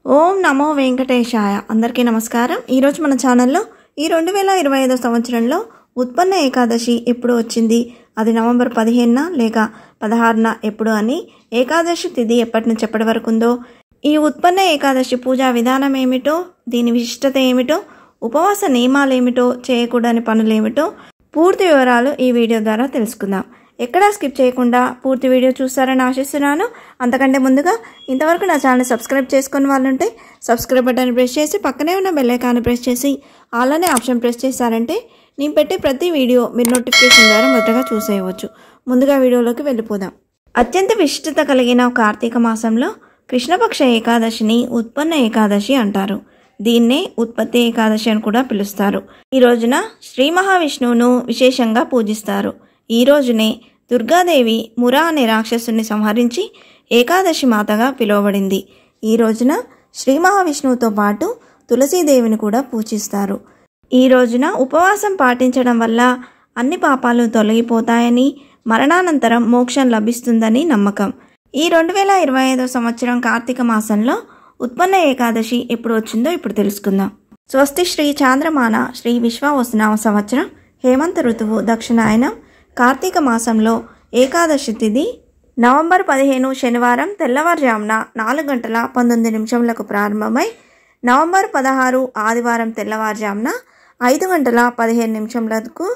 ఓం నమో వెంకటేశాయ. అందరికీ నమస్కారం. ఈరోజు మన ఛానల్లో ఈ 2025 సంవత్సరంలో ఉత్పన్న ఏకాదశి ఎప్పుడు వచ్చింది, అది నవంబర్ 15న లేక 16న ఎప్పుడు అని, ఏకాదశి తిథి ఎప్పటి నుంచి ఎప్పటి వరకు ఉందో, ఈ ఉత్పన్న ఏకాదశి పూజా విధానం ఏమిటో, దీని విశిష్టత ఏమిటో, ఉపవాస నియమాలు ఏమిటో, చేయకూడని పనులు ఏమిటో పూర్తి వివరాలు ఈ వీడియో ద్వారా తెలుసుకుందాం. ఎక్కడా స్కిప్ చేయకుండా పూర్తి వీడియో చూస్తారని ఆశిస్తున్నాను. అంతకంటే ముందుగా ఇంతవరకు నా ఛానల్ సబ్స్క్రైబ్ చేసుకుని వాళ్ళుంటే సబ్స్క్రైబ్ బటన్ ప్రెస్ చేసి పక్కనే ఉన్న బెల్ ఐకాన్ని ప్రెస్ చేసి ఆల్ అనే ఆప్షన్ ప్రెస్ చేశారంటే నేను పెట్టే ప్రతి వీడియో మీరు నోటిఫికేషన్ ద్వారా మొదటగా చూసేయవచ్చు. ముందుగా వీడియోలోకి వెళ్ళిపోదాం. అత్యంత విశిష్టత కలిగిన కార్తీక మాసంలో కృష్ణపక్ష ఏకాదశిని ఉత్పన్న ఏకాదశి అంటారు. దీన్నే ఉత్పత్తి ఏకాదశి అని కూడా పిలుస్తారు. ఈ రోజున శ్రీ మహావిష్ణువును విశేషంగా పూజిస్తారు. ఈ రోజునే దుర్గాదేవి మురా అనే రాక్షసుని సంహరించి ఏకాదశి మాతగా పిలువబడింది. ఈ రోజున శ్రీ మహావిష్ణువుతో పాటు తులసీదేవిని కూడా పూజిస్తారు. ఈ రోజున ఉపవాసం పాటించడం వల్ల అన్ని పాపాలు తొలగిపోతాయని, మరణానంతరం మోక్షం లభిస్తుందని నమ్మకం. ఈ 2025 సంవత్సరం కార్తీక మాసంలో ఉత్పన్న ఏకాదశి ఎప్పుడు వచ్చిందో ఇప్పుడు తెలుసుకుందాం. స్వస్తి శ్రీ చాంద్రమాన శ్రీ విశ్వావసునామ సంవత్సరం హేమంత ఋతువు దక్షిణాయనం కార్తీక మాసంలో ఏకాదశి తిథి నవంబర్ 15 శనివారం తెల్లవారుజామున 4:19 ప్రారంభమై నవంబర్ 16 ఆదివారం తెల్లవారుజామున 5:15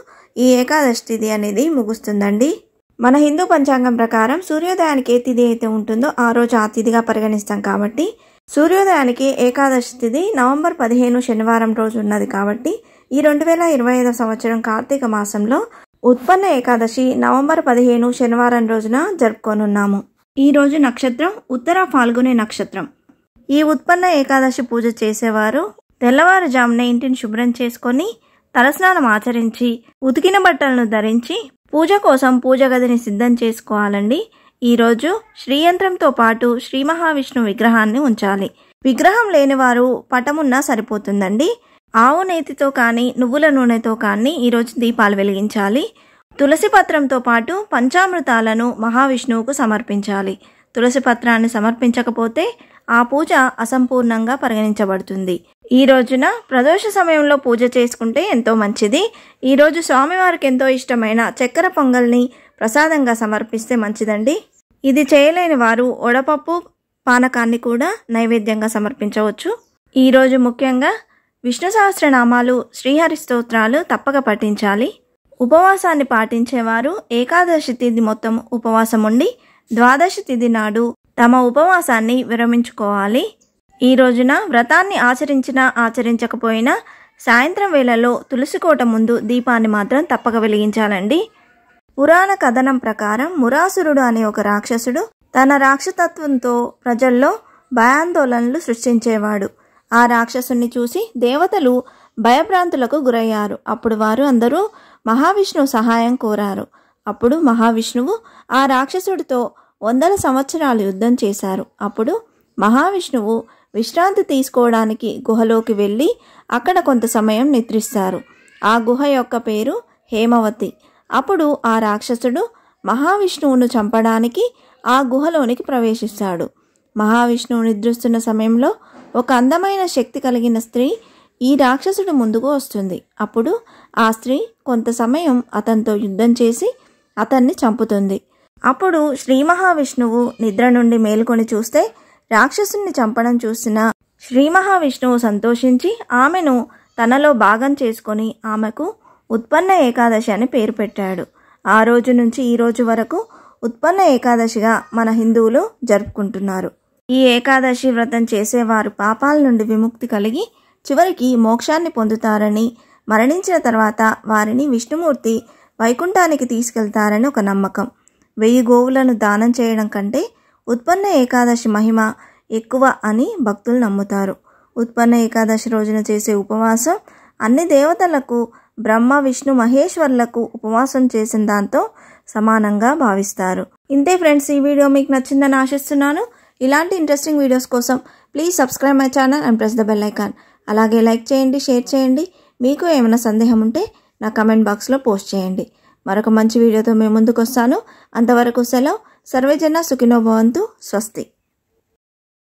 ఈ ఏకాదశి తిథి అనేది ముగుస్తుందండి. మన హిందూ పంచాంగం ప్రకారం సూర్యోదయానికి ఏ తిథి అయితే ఉంటుందో ఆ రోజు ఆ తిథిగా పరిగణిస్తాం. కాబట్టి సూర్యోదయానికి ఏకాదశి తిథి నవంబర్ 15 శనివారం రోజు ఉన్నది. కాబట్టి ఈ 2025 సంవత్సరం కార్తీక మాసంలో ఉత్పన్న ఏకాదశి నవంబర్ 15 శనివారం రోజున జరుపుకోనున్నాము. ఈ రోజు నక్షత్రం ఉత్తర ఫాల్గుని నక్షత్రం. ఈ ఉత్పన్న ఏకాదశి పూజ చేసేవారు తెల్లవారుజామున ఇంటిని శుభ్రం చేసుకొని తలస్నానం ఆచరించి ఉతికిన బట్టలను ధరించి పూజ కోసం పూజ గదిని సిద్ధం చేసుకోవాలండి. ఈరోజు శ్రీయంత్రంతో పాటు శ్రీ మహావిష్ణు విగ్రహాన్ని ఉంచాలి. విగ్రహం లేనివారు పటమున్నా సరిపోతుందండి. ఆవు నేతితో కానీ నువ్వుల నూనెతో కానీ ఈరోజు దీపాలు వెలిగించాలి. తులసి పత్రంతో పాటు పంచామృతాలను మహావిష్ణువుకు సమర్పించాలి. తులసి పత్రాన్ని సమర్పించకపోతే ఆ పూజ అసంపూర్ణంగా పరిగణించబడుతుంది. ఈ రోజున ప్రదోష సమయంలో పూజ చేసుకుంటే ఎంతో మంచిది. ఈరోజు స్వామివారికి ఎంతో ఇష్టమైన చక్కెర పొంగల్ని ప్రసాదంగా సమర్పిస్తే మంచిదండి. ఇది చేయలేని వారు వడపప్పు పానకాన్ని కూడా నైవేద్యంగా సమర్పించవచ్చు. ఈరోజు ముఖ్యంగా విష్ణు సహస్రనామాలు, శ్రీహరి స్తోత్రాలు తప్పక పఠించాలి. ఉపవాసాన్ని పాటించేవారు ఏకాదశి తిథి మొత్తం ఉపవాసం ఉండి ద్వాదశి తిథి నాడు తమ ఉపవాసాన్ని విరమించుకోవాలి. ఈ రోజున వ్రతాన్ని ఆచరించినా ఆచరించకపోయినా సాయంత్రం వేళలో తులసికోట ముందు దీపాన్ని మాత్రం తప్పక వెలిగించాలండి. పురాణ కథనం ప్రకారం మురాసురుడు అనే ఒక రాక్షసుడు తన రాక్షసత్వంతో ప్రజల్లో భయాందోళనలు సృష్టించేవాడు. ఆ రాక్షసుని చూసి దేవతలు భయభ్రాంతులకు గురయ్యారు. అప్పుడు వారు అందరూ మహావిష్ణువు సహాయం కోరారు. అప్పుడు మహావిష్ణువు ఆ రాక్షసుడితో 100 సంవత్సరాలు యుద్ధం చేశారు. అప్పుడు మహావిష్ణువు విశ్రాంతి తీసుకోవడానికి గుహలోకి వెళ్ళి అక్కడ కొంత సమయం నిద్రిస్తారు. ఆ గుహ యొక్క పేరు హేమవతి. అప్పుడు ఆ రాక్షసుడు మహావిష్ణువును చంపడానికి ఆ గుహలోనికి ప్రవేశిస్తాడు. మహావిష్ణువు నిద్రిస్తున్న సమయంలో ఒక అందమైన శక్తి కలిగిన స్త్రీ ఈ రాక్షసుడు ముందుకు వస్తుంది. అప్పుడు ఆ స్త్రీ కొంత సమయం అతనితో యుద్ధం చేసి అతన్ని చంపుతుంది. అప్పుడు శ్రీ మహావిష్ణువు నిద్ర నుండి మేలుకొని చూస్తే రాక్షసుని చంపడం చూసిన శ్రీ మహావిష్ణువు సంతోషించి ఆమెను తనలో భాగం చేసుకొని ఆమెకు ఉత్పన్న ఏకాదశి అని పేరు పెట్టాడు. ఆ రోజు నుంచి ఈ రోజు వరకు ఉత్పన్న ఏకాదశిగా మన హిందువులు జరుపుకుంటున్నారు. ఈ ఏకాదశి వ్రతం చేసేవారు పాపాల నుండి విముక్తి కలిగి చివరికి మోక్షాన్ని పొందుతారని, మరణించిన తర్వాత వారిని విష్ణుమూర్తి వైకుంఠానికి తీసుకెళ్తారని ఒక నమ్మకం. 1000 గోవులను దానం చేయడం కంటే ఉత్పన్న ఏకాదశి మహిమ ఎక్కువ అని భక్తులు నమ్ముతారు. ఉత్పన్న ఏకాదశి రోజున చేసే ఉపవాసం అన్ని దేవతలకు, బ్రహ్మ విష్ణు మహేశ్వర్లకు ఉపవాసం చేసిన దాంతో సమానంగా భావిస్తారు. ఇంతే ఫ్రెండ్స్, ఈ వీడియో మీకు నచ్చిందని ఆశిస్తున్నాను. ఇలాంటి ఇంట్రెస్టింగ్ వీడియోస్ కోసం please subscribe my channel and press the bell icon. అలాగే లైక్ చేయండి, షేర్ చేయండి. మీకు ఏమైనా సందేహం ఉంటే నా కమెంట్ బాక్స్లో పోస్ట్ చేయండి. మరొక మంచి వీడియోతో మేము ముందుకు వస్తాను. అంతవరకు సెలవు. సర్వేజన సుఖినో భవంతు. స్వస్తి.